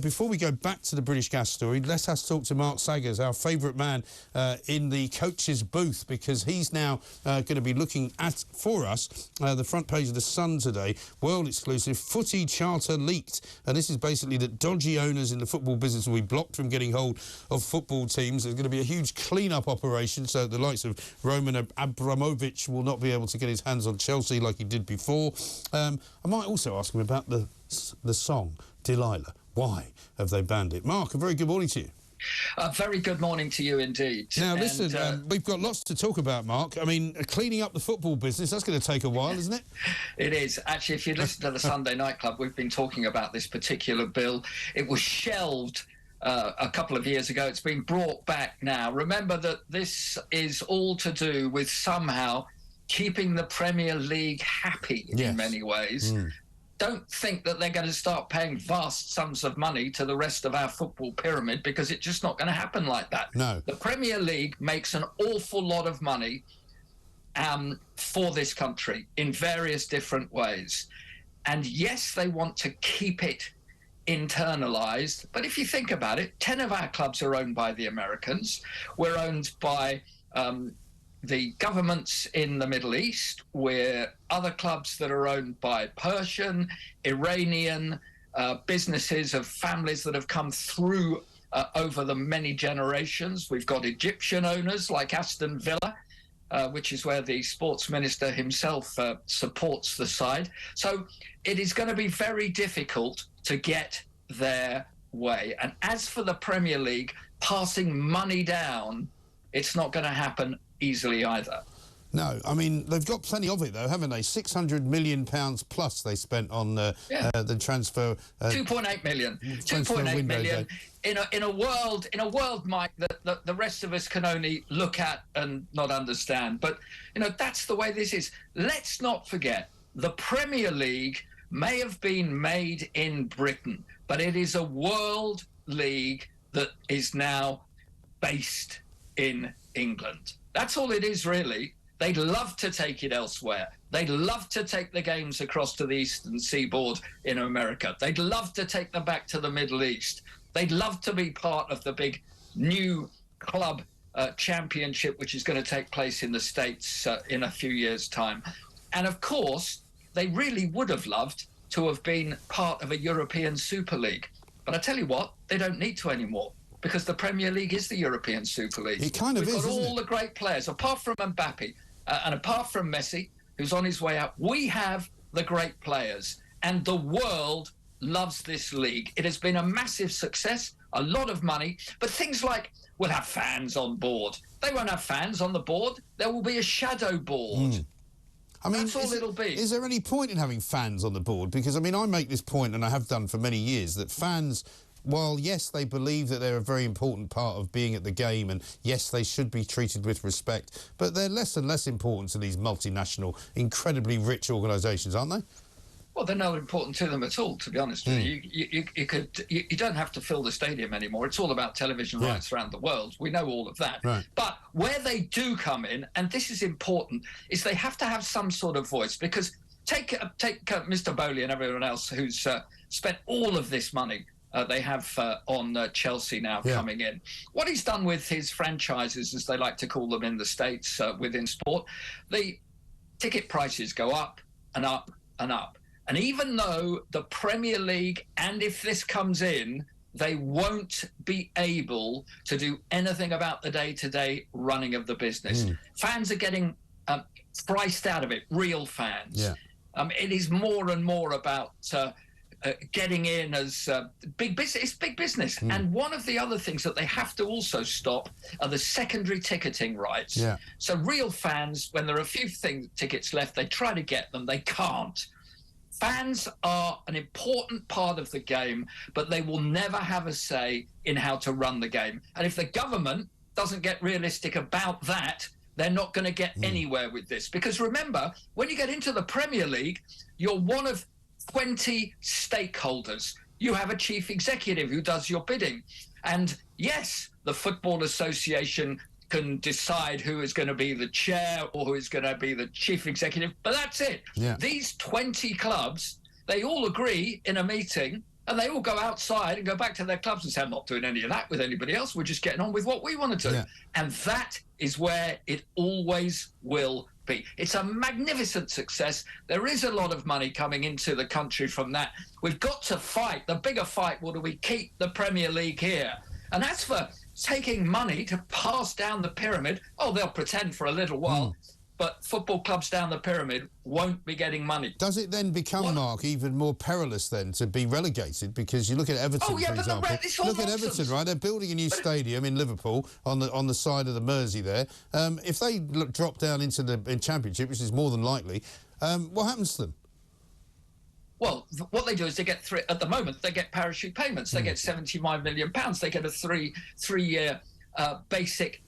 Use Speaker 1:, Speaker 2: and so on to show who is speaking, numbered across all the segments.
Speaker 1: before we go back to the British Gas story, let us talk to Mark Saggers, our favourite man in the coach's booth, because he's now going to be looking at, for us, the front page of The Sun today, world exclusive, footy charter leaked. And this is basically that dodgy owners in the football business will be blocked from getting hold of football teams. There's going to be a huge clean-up operation, so the likes of Roman Abramovich will not be able to get his hands on Chelsea like he did before. I might also ask him about the song, Delilah. Why have they banned it? Mark, a very good morning to you.
Speaker 2: Very good morning to you indeed.
Speaker 1: Now, listen, we've got lots to talk about, Mark. I mean, cleaning up the football business, that's going to take a while, isn't it?
Speaker 2: It is. Actually, if you listen to the Sunday Night Club, we've been talking about this particular bill. It was shelved a couple of years ago. It's been brought back now. Remember that this is all to do with somehow keeping the Premier League happy in many ways. Don't think that they're going to start paying vast sums of money to the rest of our football pyramid, because it's just not going to happen like that.
Speaker 1: No.
Speaker 2: The Premier League makes an awful lot of money for this country in various different ways. And yes, they want to keep it internalised. But if you think about it, 10 of our clubs are owned by the Americans. We're owned by the governments in the Middle East, where other clubs that are owned by Persian, Iranian businesses of families that have come through over the many generations. We've got Egyptian owners like Aston Villa, which is where the sports minister himself supports the side. So it is going to be very difficult to get their way. And as for the Premier League passing money down, it's not going to happen easily either.
Speaker 1: No, I mean, they've got plenty of it, though, haven't they? £600 million plus they spent on the transfer.
Speaker 2: 2.8 million. 2.8 million in a world, Mike, that the rest of us can only look at and not understand. But that's the way this is. Let's not forget, the Premier League may have been made in Britain, but it is a world league that is now based in England. That's all it is, really. They'd love to take it elsewhere. They'd love to take the games across to the eastern seaboard in America. They'd love to take them back to the Middle East. They'd love to be part of the big new club championship, which is going to take place in the States in a few years' time. And of course, they really would have loved to have been part of a European Super League. But I tell you what, they don't need to anymore, because the Premier League is the European Super League.
Speaker 1: It kind of
Speaker 2: We've
Speaker 1: is,
Speaker 2: got
Speaker 1: isn't
Speaker 2: all
Speaker 1: it?
Speaker 2: the great players, apart from Mbappe and apart from Messi, who's on his way out. We have the great players, and the world loves this league. It has been a massive success, a lot of money, but things like we'll have fans on board. They won't have fans on the board. There will be a shadow board.
Speaker 1: I mean,
Speaker 2: that's all it'll be.
Speaker 1: Is there any point in having fans on the board? Because, I mean, I make this point, and I have done for many years, that fans, while, yes, they believe that they're a very important part of being at the game, and, yes, they should be treated with respect, but they're less and less important to these multinational, incredibly rich organisations, aren't they?
Speaker 2: Well, they're not important to them at all, to be honest with you. You don't have to fill the stadium anymore. It's all about television rights around the world. We know all of that.
Speaker 1: Right.
Speaker 2: But where they do come in, and this is important, is they have to have some sort of voice. Because take Mr. Bowley and everyone else who's spent all of this money they have on Chelsea now coming in. What he's done with his franchises, as they like to call them in the States within sport, the ticket prices go up and up and up. And even though the Premier League, and if this comes in, they won't be able to do anything about the day-to-day running of the business. Fans are getting priced out of it, real fans. It is more and more about getting in as big business. It's big business. And one of the other things that they have to also stop are the secondary ticketing rights. So real fans, when there are a few tickets left, they try to get them. They can't. Fans are an important part of the game, but they will never have a say in how to run the game. And if the government doesn't get realistic about that, they're not going to get anywhere with this. Because remember, when you get into the Premier League, you're one of 20 stakeholders. You have a chief executive who does your bidding. And yes, the Football Association can decide who is going to be the chair or who is going to be the chief executive, but that's it. These 20 clubs, they all agree in a meeting And they all go outside and go back to their clubs and say, I'm not doing any of that with anybody else. We're just getting on with what we want to do.
Speaker 1: Yeah.
Speaker 2: And that is where it always will be. It's a magnificent success. There is a lot of money coming into the country from that. We've got to fight. The bigger fight, do we keep the Premier League here? And as for taking money to pass down the pyramid, they'll pretend for a little while. But football clubs down the pyramid won't be getting money.
Speaker 1: Does it then become, Mark, even more perilous then to be relegated? Because you look at Everton, for example. Look at Everton, right? They're building a new stadium in Liverpool on the side of the Mersey there. If they drop down into the Championship, which is more than likely, what happens to them?
Speaker 2: Well, what they do is they get at the moment, they get parachute payments. They get £75 million. They get a three-year basic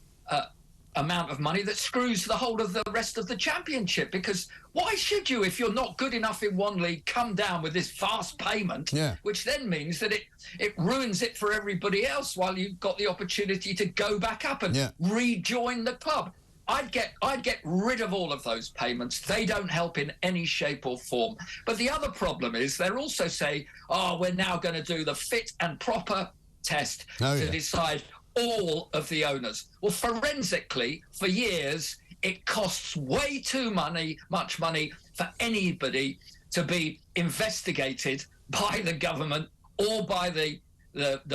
Speaker 2: amount of money that screws the whole of the rest of the Championship. Because why should you, if you're not good enough in one league, come down with this vast payment, which then means that it ruins it for everybody else while you've got the opportunity to go back up and rejoin the club. I'd get rid of all of those payments. They don't help in any shape or form. But the other problem is they're also saying, we're now going to do the fit and proper test to decide all of the owners. Well, forensically, for years, it costs way too much money for anybody to be investigated by the government or by the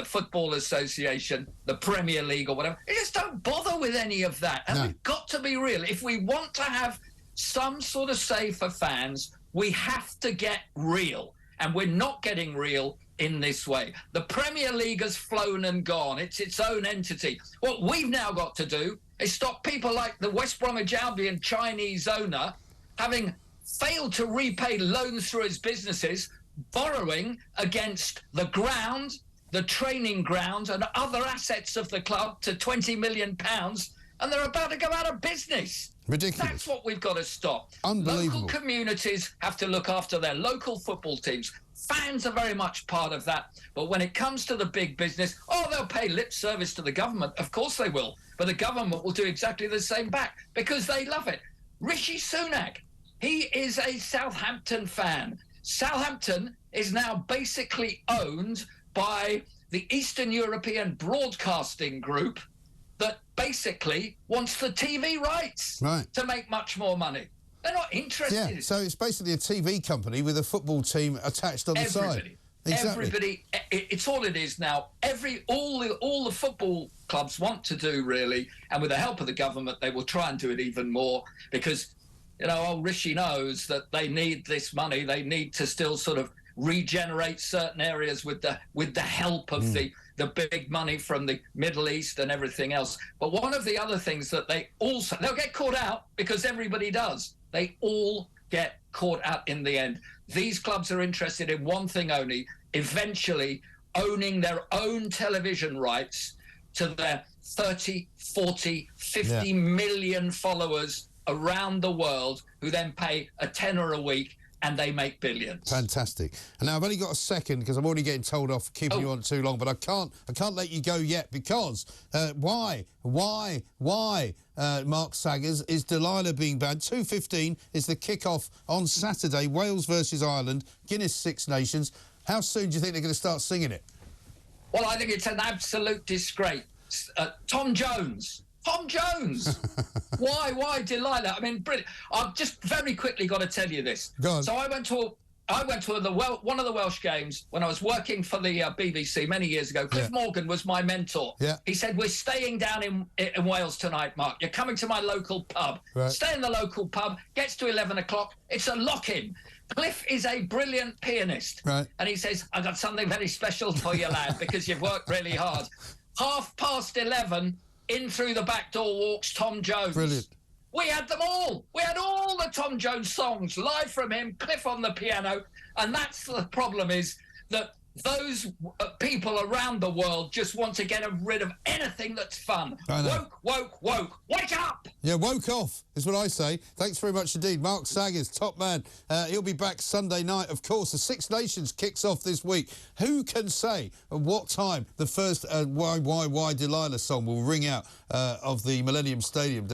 Speaker 2: Football Association, the Premier League or whatever. They just don't bother with any of that. And we've got to be real. If we want to have some sort of say for fans, we have to get real. And we're not getting real in this way. The Premier League has flown and gone. It's its own entity. What we've now got to do is stop people like the West Bromwich Albion Chinese owner, having failed to repay loans through his businesses, borrowing against the ground, the training ground and other assets of the club to £20 million, and they're about to go out of business.
Speaker 1: Ridiculous.
Speaker 2: That's what we've got to stop.
Speaker 1: Unbelievable.
Speaker 2: Local communities have to look after their local football teams. Fans are very much part of that. But when it comes to the big business, they'll pay lip service to the government. Of course they will. But the government will do exactly the same back because they love it. Rishi Sunak, he is a Southampton fan. Southampton is now basically owned by the Eastern European Broadcasting Group that basically wants the TV rights to make much more money. They're not interested.
Speaker 1: Yeah, so it's basically a TV company with a football team attached on the side. Exactly.
Speaker 2: Everybody, it's all it is now. All the football clubs want to do, really, and with the help of the government, they will try and do it even more because, Rishi knows that they need this money. They need to still sort of regenerate certain areas with the help of the big money from the Middle East and everything else. But one of the other things that they'll get caught out because everybody does. They all get caught out in the end. These clubs are interested in one thing only, eventually owning their own television rights to their 30, 40, 50 million followers around the world who then pay a tenner a week and they make billions.
Speaker 1: Fantastic. And now I've only got a second because I'm already getting told off for keeping you on too long, but I can't let you go yet because why, Mark Saggers, is Delilah being banned? 2:15 is the kick-off on Saturday, Wales versus Ireland, Guinness Six Nations. How soon do you think they're going to start singing it?
Speaker 2: Well, I think it's an absolute disgrace. Tom Jones. Why Delilah? I mean, brilliant. I've just very quickly got to tell you this.
Speaker 1: Go on.
Speaker 2: So I went to one of the Welsh games when I was working for the BBC many years ago. Cliff Morgan was my mentor.
Speaker 1: Yeah.
Speaker 2: He said, we're staying down in Wales tonight, Mark. You're coming to my local pub.
Speaker 1: Right.
Speaker 2: Stay in the local pub. Gets to 11 o'clock. It's a lock-in. Cliff is a brilliant pianist.
Speaker 1: Right.
Speaker 2: And he says, I've got something very special for you, lad, because you've worked really hard. 11:30, in through the back door walks Tom Jones.
Speaker 1: Brilliant.
Speaker 2: We had them all. We had all the Tom Jones songs live from him, Cliff on the piano. And that's the problem, is that those people around the world just want to get rid of anything that's fun. Woke. Wake up!
Speaker 1: Yeah, woke off is what I say. Thanks very much indeed. Mark Saggers, top man. He'll be back Sunday night, of course. The Six Nations kicks off this week. Who can say at what time the first Why Delilah song will ring out of the Millennium Stadium?